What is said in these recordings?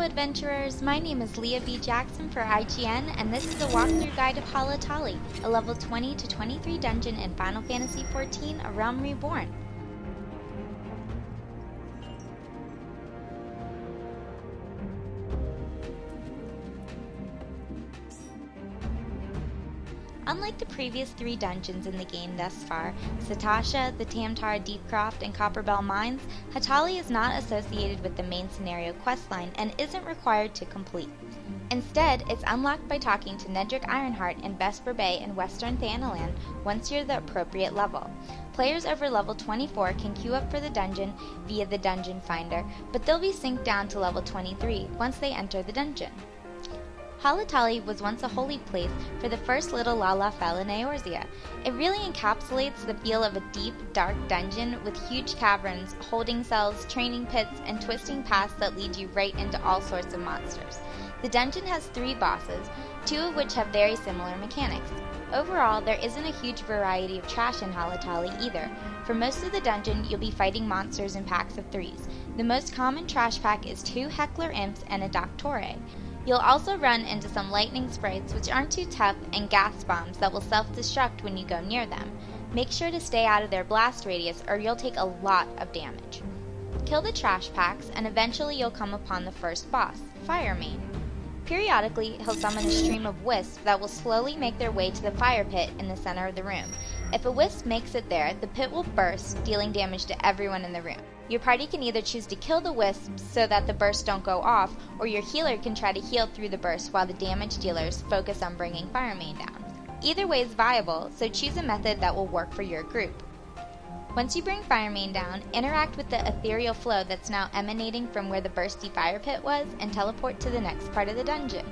adventurers, my name is Leah B. Jackson for IGN, and this is a walkthrough guide of Halatali, a level 20 to 23 dungeon in Final Fantasy XIV, A Realm Reborn. Unlike the previous 3 dungeons in the game thus far, Satasha, the Tamtara Deepcroft, and Copperbell Mines, Halatali is not associated with the main scenario questline and isn't required to complete. Instead, it's unlocked by talking to Nedrick Ironheart in Vesper Bay in Western Thanalan once you're the appropriate level. Players over level 24 can queue up for the dungeon via the Dungeon Finder, but they'll be synced down to level 23 once they enter the dungeon. Halatali was once a holy place for the first little Lala Fel in Eorzea. It really encapsulates the feel of a deep, dark dungeon with huge caverns, holding cells, training pits, and twisting paths that lead you right into all sorts of monsters. The dungeon has 3 bosses, 2 of which have very similar mechanics. Overall, there isn't a huge variety of trash in Halatali either. For most of the dungeon, you'll be fighting monsters in packs of 3s. The most common trash pack is 2 Heckler Imps and a Doctore. You'll also run into some lightning sprites which aren't too tough and gas bombs that will self-destruct when you go near them. Make sure to stay out of their blast radius or you'll take a lot of damage. Kill the trash packs and eventually you'll come upon the first boss, Firemane. Periodically, he'll summon a stream of wisps that will slowly make their way to the fire pit in the center of the room. If a wisp makes it there, the pit will burst, dealing damage to everyone in the room. Your party can either choose to kill the wisps so that the bursts don't go off, or your healer can try to heal through the burst while the damage dealers focus on bringing Firemane down. Either way is viable, so choose a method that will work for your group. Once you bring Firemane down, interact with the ethereal flow that's now emanating from where the bursty fire pit was and teleport to the next part of the dungeon.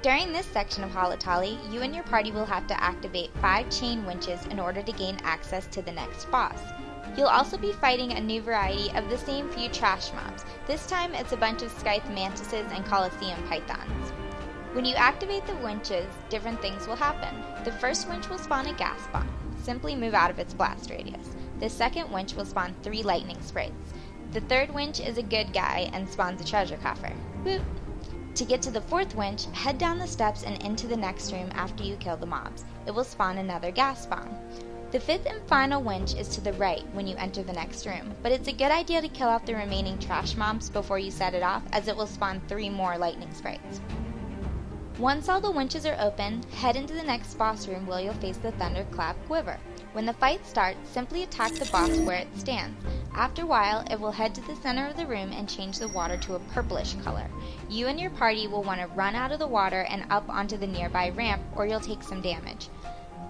During this section of Halatali, you and your party will have to activate 5 chain winches in order to gain access to the next boss. You'll also be fighting a new variety of the same few trash mobs. This time it's a bunch of Scythe Mantises and Coliseum pythons. When you activate the winches, different things will happen. The first winch will spawn a gas bomb. Simply move out of its blast radius. The second winch will spawn 3 lightning sprites. The third winch is a good guy and spawns a treasure coffer. Boop. To get to the 4th winch, head down the steps and into the next room after you kill the mobs. It will spawn another gas bomb. The 5th and final winch is to the right when you enter the next room, but it's a good idea to kill off the remaining trash mobs before you set it off, as it will spawn 3 more lightning sprites. Once all the winches are open, head into the next boss room where you'll face the Thunderclap Guivre. When the fight starts, simply attack the boss where it stands. After a while, it will head to the center of the room and change the water to a purplish color. You and your party will want to run out of the water and up onto the nearby ramp, or you'll take some damage.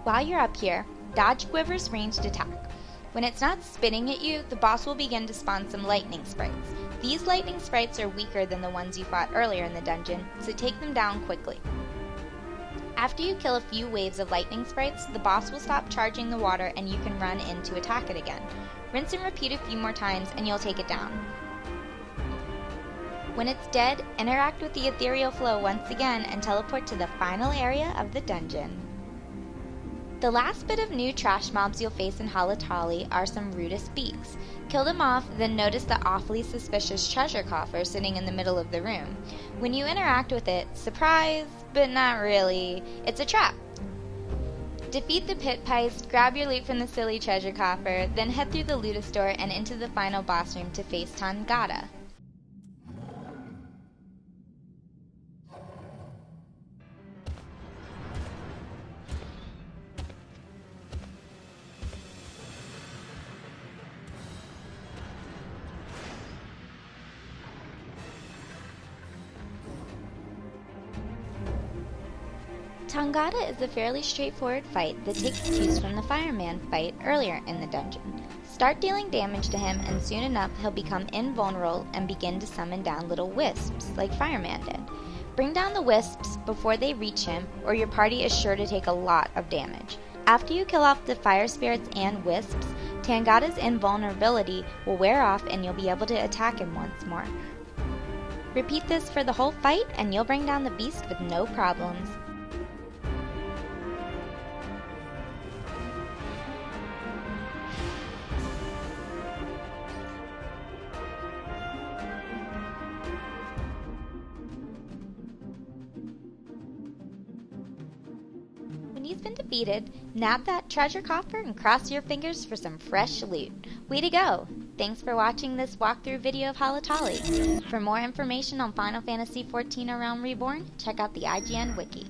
While you're up here, dodge Guivre's ranged attack. When it's not spitting at you, the boss will begin to spawn some lightning sprites. These lightning sprites are weaker than the ones you fought earlier in the dungeon, so take them down quickly. After you kill a few waves of lightning sprites, the boss will stop charging the water and you can run in to attack it again. Rinse and repeat a few more times and you'll take it down. When it's dead, interact with the ethereal flow once again and teleport to the final area of the dungeon. The last bit of new trash mobs you'll face in Halatali are some Rudis Beaks. Kill them off, then notice the awfully suspicious treasure coffer sitting in the middle of the room. When you interact with it, surprise, but not really, it's a trap. Defeat the pit peist, grab your loot from the silly treasure coffer, then head through the loot store and into the final boss room to face TANGATA. Tangata is a fairly straightforward fight that takes cues from the Firemane fight earlier in the dungeon. Start dealing damage to him and soon enough he'll become invulnerable and begin to summon down little wisps like Firemane did. Bring down the wisps before they reach him or your party is sure to take a lot of damage. After you kill off the fire spirits and wisps, Tangata's invulnerability will wear off and you'll be able to attack him once more. Repeat this for the whole fight and you'll bring down the beast with no problems. and he's been defeated, nab that treasure coffer and cross your fingers for some fresh loot. Way to go! Thanks for watching this walkthrough video of Halatali. For more information on Final Fantasy XIV Around Reborn, check out the IGN Wiki.